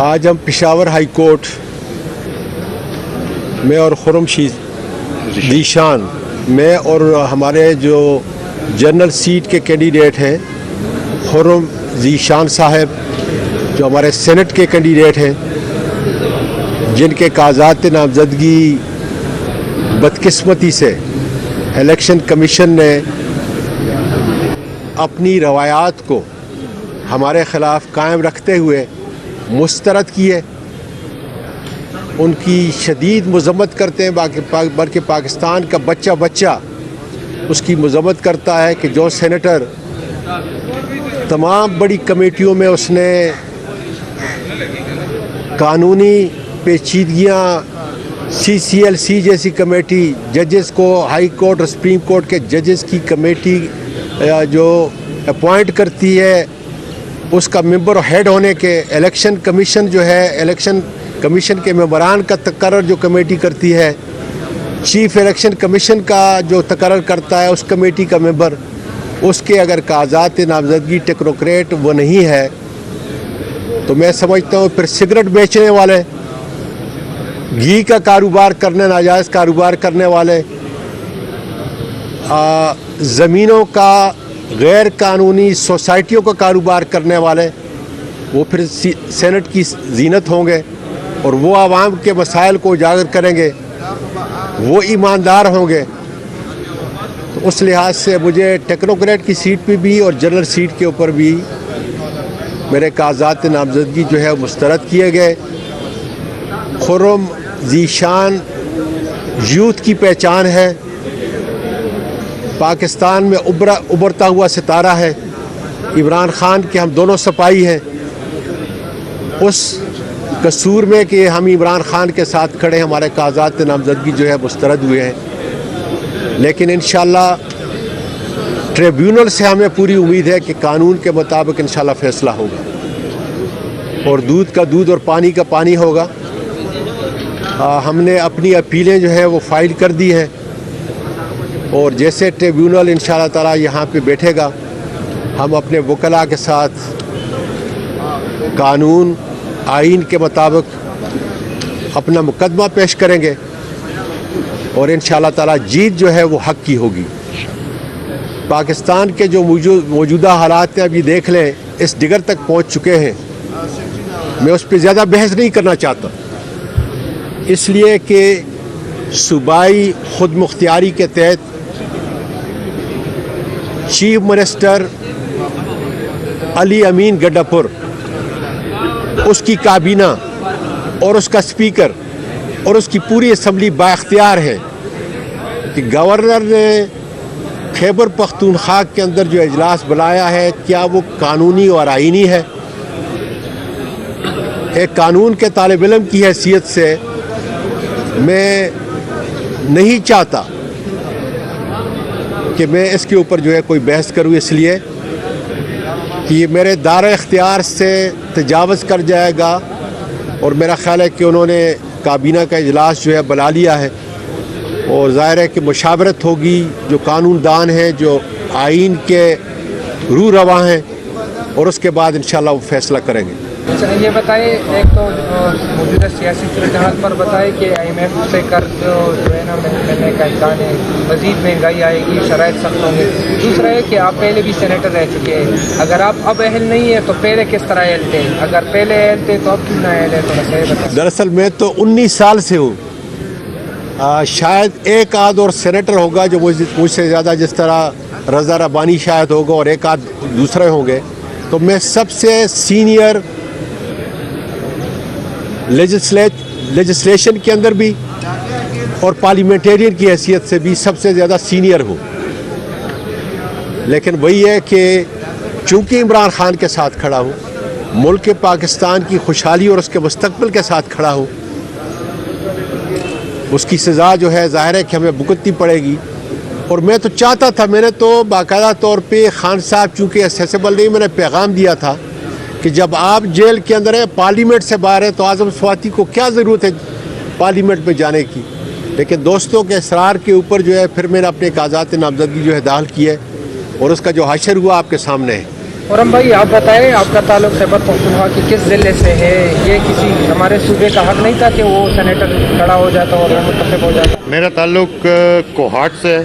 آج ہم Peshawar high court میں اور خرم ذیشان میں اور ہمارے جو جنرل سیٹ کے کینڈیڈیٹ ہیں خرم ذیشان صاحب جو ہمارے سینٹ کے کینڈیڈیٹ ہیں جن کے کاغذات نامزدگی بدقسمتی سے الیکشن کمیشن نے اپنی روایات کو ہمارے خلاف قائم رکھتے ہوئے مسترد کیے، ان کی شدید مذمت کرتے ہیں، بلکہ پاکستان کا بچہ بچہ اس کی مذمت کرتا ہے کہ جو سینیٹر تمام بڑی کمیٹیوں میں اس نے قانونی پیچیدگیاں CCLC جیسی کمیٹی، ججز کو ہائی کورٹ اور سپریم کورٹ کے ججز کی کمیٹی جو اپوائنٹ کرتی ہے اس کا ممبر ہیڈ ہونے کے، الیکشن کمیشن جو ہے الیکشن کمیشن کے ممبران کا تقرر جو کمیٹی کرتی ہے، چیف الیکشن کمیشن کا جو تقرر کرتا ہے اس کمیٹی کا ممبر، اس کے اگر کاغذات نامزدگی ٹیکنوکریٹ وہ نہیں ہے تو میں سمجھتا ہوں پھر سگریٹ بیچنے والے، گھی کا کاروبار کرنے، ناجائز کاروبار کرنے والے، زمینوں کا غیر قانونی سوسائٹیوں کا کاروبار کرنے والے، وہ پھر سینٹ کی زینت ہوں گے اور وہ عوام کے مسائل کو اجاگر کریں گے، وہ ایماندار ہوں گے۔ تو اس لحاظ سے مجھے ٹیکنوکریٹ کی سیٹ پہ بھی اور جنرل سیٹ کے اوپر بھی میرے کاغذات نامزدگی جو ہے مسترد کیے گئے۔ خرم ذیشان یوتھ کی پہچان ہے، پاکستان میں ابھرتا ہوا ستارہ ہے، عمران خان کے ہم دونوں سپاہی ہیں، اس قصور میں کہ ہم عمران خان کے ساتھ کھڑے، ہمارے کاغذات نامزدگی جو ہے مسترد ہوئے ہیں، لیکن انشاءاللہ ٹریبیونل سے ہمیں پوری امید ہے کہ قانون کے مطابق انشاءاللہ فیصلہ ہوگا اور دودھ کا دودھ اور پانی کا پانی ہوگا۔ ہم نے اپنی اپیلیں جو ہیں وہ فائل کر دی ہیں اور جیسے ٹریبیونل انشاءاللہ تعالی یہاں پہ بیٹھے گا ہم اپنے وکلاء کے ساتھ قانون آئین کے مطابق اپنا مقدمہ پیش کریں گے اور انشاءاللہ تعالی جیت جو ہے وہ حق کی ہوگی۔ پاکستان کے جو موجودہ حالات ہیں ابھی دیکھ لیں، اس ڈگر تک پہنچ چکے ہیں، میں اس پہ زیادہ بحث نہیں کرنا چاہتا، اس لیے کہ صوبائی خود مختاری کے تحت چیف منسٹر علی امین گڈاپور، اس کی کابینہ اور اس کا سپیکر اور اس کی پوری اسمبلی بااختیار ہے کہ گورنر نے خیبر پختونخوا کے اندر جو اجلاس بلایا ہے کیا وہ قانونی اور آئینی ہے۔ ایک قانون کے طالب علم کی حیثیت سے میں نہیں چاہتا کہ میں اس کے اوپر جو ہے کوئی بحث کروں، اس لیے کہ یہ میرے دائرہ اختیار سے تجاوز کر جائے گا اور میرا خیال ہے کہ انہوں نے کابینہ کا اجلاس جو ہے بلا لیا ہے اور ظاہر ہے کہ مشاورت ہوگی، جو قانون دان ہیں، جو آئین کے روح رواں ہیں، اور اس کے بعد انشاءاللہ وہ فیصلہ کریں گے۔ اچھا یہ بتائیں، ایک تو موجودہ سیاسی صورتحال پر بتائیں کہ IMF سے قرض جو ہے نا ملنے کا امکان ہے، مزید مہنگائی آئے گی، شرائط سخت ہوں گے۔ دوسرا ہے کہ آپ پہلے بھی سینیٹر رہ چکے ہیں، اگر آپ اب اہل نہیں ہیں تو پہلے کس طرح اہل تھے؟ اگر پہلے اہل تھے تو اب کیوں نہ اہل ہے؟ تو صحیح بتائیں۔ دراصل میں تو 19 سال سے ہوں، شاید ایک آدھ اور سینیٹر ہوگا جو مجھ سے زیادہ، جس طرح رضا ربانی شاید ہوگا اور ایک آدھ دوسرے ہوں گے، تو میں سب سے سینئر لیجسلیشن کے اندر بھی اور پارلیمنٹیرین کی حیثیت سے بھی سب سے زیادہ سینئر ہوں، لیکن وہی ہے کہ چونکہ عمران خان کے ساتھ کھڑا ہوں، ملک پاکستان کی خوشحالی اور اس کے مستقبل کے ساتھ کھڑا ہوں، اس کی سزا جو ہے ظاہر ہے کہ ہمیں بھگتنی پڑے گی۔ اور میں تو چاہتا تھا، میں نے تو باقاعدہ طور پہ خان صاحب چونکہ اسیسیبل نہیں، میں نے پیغام دیا تھا کہ جب آپ جیل کے اندر ہیں، پارلیمنٹ سے باہر ہیں، تو اعظم سواتی کو کیا ضرورت ہے پارلیمنٹ میں جانے کی؟ لیکن دوستوں کے اصرار کے اوپر جو ہے پھر میں نے اپنے کاغذات نامزدگی جو ہے داخل کی ہے اور اس کا جو حشر ہوا آپ کے سامنے ہے۔ اور ہم بھائی آپ بتائیں آپ کا تعلق خیبر پختونخوا کی کس ضلع سے ہے؟ یہ کسی ہمارے صوبے کا حق نہیں تھا کہ وہ سینیٹر کھڑا ہو جاتا اور وہ منتخب ہو جاتا؟ میرا تعلق کوہاٹ سے ہے.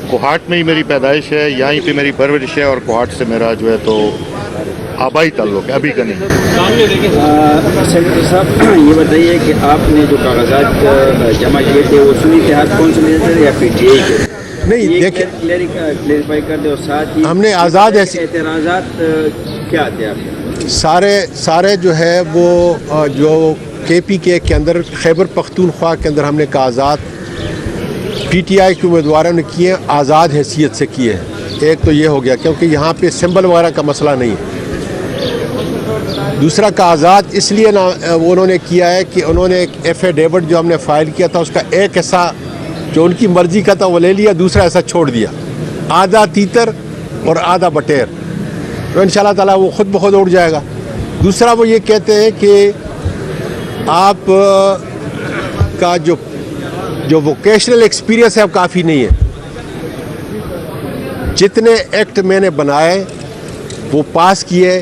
کوہاٹ میں ہی میری پیدائش ہے, یہیں پہ میری پرورش ہے, اور کوہاٹ سے میرا جو ہے تو آبائی تعلق ہے, ابھی کا نہیں. سینیٹر صاحب یہ بتائیے کہ آپ نے جو کاغذات جمع کیے تھے وہ سنی اتحاد کون سے میں تھے یا پی ٹی اے کے؟ نہیں دیکھیں, کلیریفائی کر دیں, اور ساتھ ہی ہم نے آزاد ایسی اعتراضات کیا تھے آپ کے؟ سارے جو ہے وہ جو کے پی کے اندر خیبر پختونخوا کے اندر ہم نے کاغذات پی ٹی آئی کے امیدواروں نے کیے, آزاد حیثیت سے کیے ہیں. ایک تو یہ ہو گیا کیونکہ یہاں پہ سمبل وغیرہ کا مسئلہ نہیں ہے. دوسرا کاغذات اس لیے انہوں نے کیا ہے کہ انہوں نے ایک ایفیڈیوٹ جو ہم نے فائل کیا تھا اس کا ایک حصہ جو ان کی مرضی کا تھا وہ لے لیا, دوسرا ایسا چھوڑ دیا, آدھا تیتر اور آدھا بٹیر. تو ان شاء اللہ تعالیٰ وہ خود بخود اڑ جائے گا. دوسرا وہ یہ کہتے ہیں کہ آپ کا جو ووکیشنل ایکسپیرینس ہے وہ کافی نہیں ہے. جتنے ایکٹ میں نے بنائے وہ پاس کیے,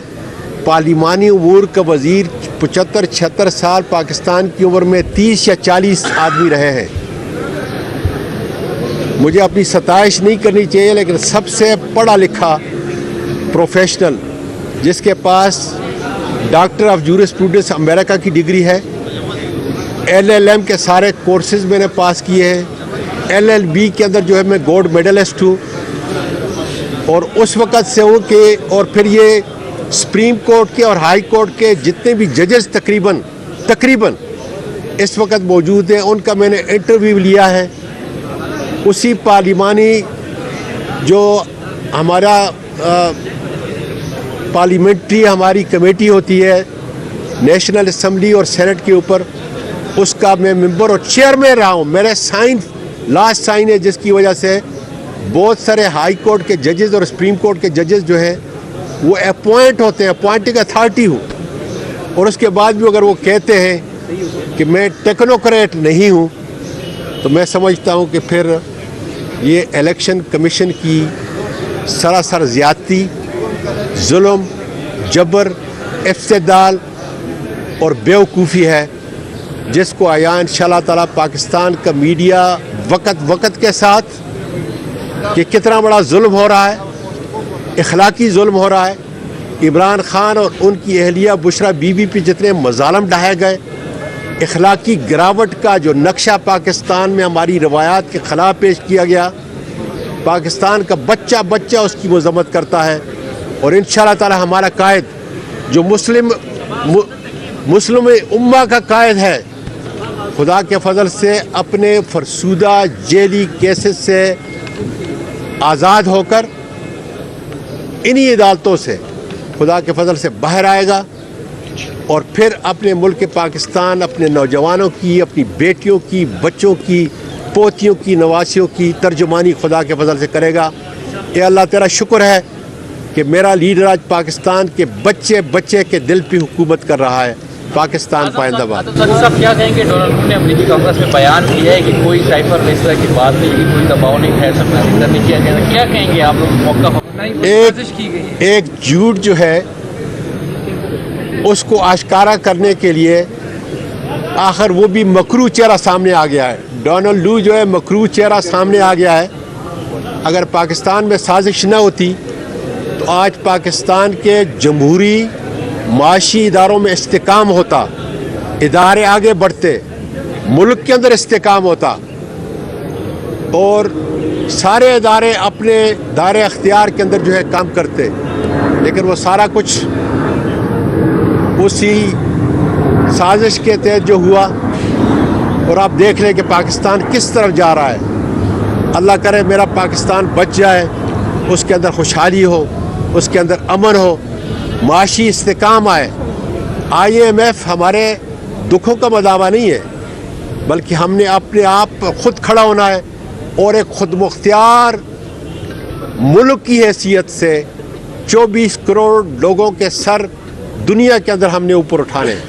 پارلیمانی امور کا وزیر 75-76 سال پاکستان کی عمر میں 30 یا 40 آدمی رہے ہیں. مجھے اپنی ستائش نہیں کرنی چاہیے, لیکن سب سے پڑھا لکھا پروفیشنل جس کے پاس ڈاکٹر آف جورسپروڈنس امریکہ کی ڈگری ہے, LLM کے سارے کورسز میں نے پاس کیے ہیں, LLB کے اندر جو ہے میں گولڈ میڈلسٹ ہوں, اور اس وقت سے ہوں کہ اور پھر یہ سپریم کورٹ کے اور ہائی کورٹ کے جتنے بھی ججز تقریباً اس وقت موجود ہیں ان کا میں نے انٹرویو لیا ہے. اسی پارلیمانی جو ہمارا پارلیمنٹری ہماری کمیٹی ہوتی ہے نیشنل اسمبلی اور سینٹ کے اوپر, اس کا میں ممبر اور چیئرمین رہا ہوں. میرے لاسٹ سائن ہے جس کی وجہ سے بہت سارے ہائی کورٹ کے ججز اور سپریم کورٹ کے ججز جو ہیں وہ اپوائنٹ ہوتے ہیں, اپوائنٹنگ اتھارٹی ہوں, اور اس کے بعد بھی اگر وہ کہتے ہیں کہ میں ٹیکنوکریٹ نہیں ہوں تو میں سمجھتا ہوں کہ پھر یہ الیکشن کمیشن کی سراسر زیادتی, ظلم, جبر, استبدال اور بیوقوفی ہے, جس کو آیا انشاءاللہ تعالیٰ پاکستان کا میڈیا وقت کے ساتھ کہ کتنا بڑا ظلم ہو رہا ہے, اخلاقی ظلم ہو رہا ہے. عمران خان اور ان کی اہلیہ بشرا بی بی پہ جتنے مظالم ڈھائے گئے, اخلاقی گراوٹ کا جو نقشہ پاکستان میں ہماری روایات کے خلاف پیش کیا گیا, پاکستان کا بچہ اس کی مذمت کرتا ہے. اور انشاءاللہ تعالی ہمارا قائد جو مسلم امہ کا قائد ہے, خدا کے فضل سے اپنے فرسودہ جیلی کیسز سے آزاد ہو کر انہی عدالتوں سے خدا کے فضل سے باہر آئے گا, اور پھر اپنے ملک پاکستان, اپنے نوجوانوں کی, اپنی بیٹیوں کی, بچوں کی, پوتیوں کی, نواسیوں کی ترجمانی خدا کے فضل سے کرے گا. اے اللہ تیرا شکر ہے کہ میرا لیڈر آج پاکستان کے بچے کے دل پہ حکومت کر رہا ہے. پاکستان پائندہ باد. صاحب کیا کہیں گے, ڈونلڈ ٹرمپ نے امریکی کانگریس میں بیان کیا ہے کہ کوئی سائفر میں اس طرح کی بات نہیں ہے, کوئی دباؤ نہیں ٹھہر سکتا, اس طرح نہیں کیا جائے, کیا کہیں گے آپ لوگ موقع؟ ایک جھوٹ جو ہے اس کو آشکارا کرنے کے لیے آخر وہ بھی مکروہ چہرہ سامنے آ گیا ہے. ڈونلڈ لو جو ہے مکروہ چہرہ سامنے آ گیا ہے. اگر پاکستان میں سازش نہ ہوتی تو آج پاکستان کے جمہوری معاشی اداروں میں استحکام ہوتا, ادارے آگے بڑھتے, ملک کے اندر استحکام ہوتا, اور سارے ادارے اپنے دائرے اختیار کے اندر جو ہے کام کرتے. لیکن وہ سارا کچھ اسی سازش کے تحت جو ہوا, اور آپ دیکھ لیں کہ پاکستان کس طرف جا رہا ہے. اللہ کرے میرا پاکستان بچ جائے, اس کے اندر خوشحالی ہو, اس کے اندر امن ہو, معاشی استحکام آئے. IMF ہمارے دکھوں کا مداوع نہیں ہے, بلکہ ہم نے اپنے آپ خود کھڑا ہونا ہے, اور ایک خود مختار ملک کی حیثیت سے 24 کروڑ لوگوں کے سر دنیا کے اندر ہم نے اوپر اٹھانے ہیں.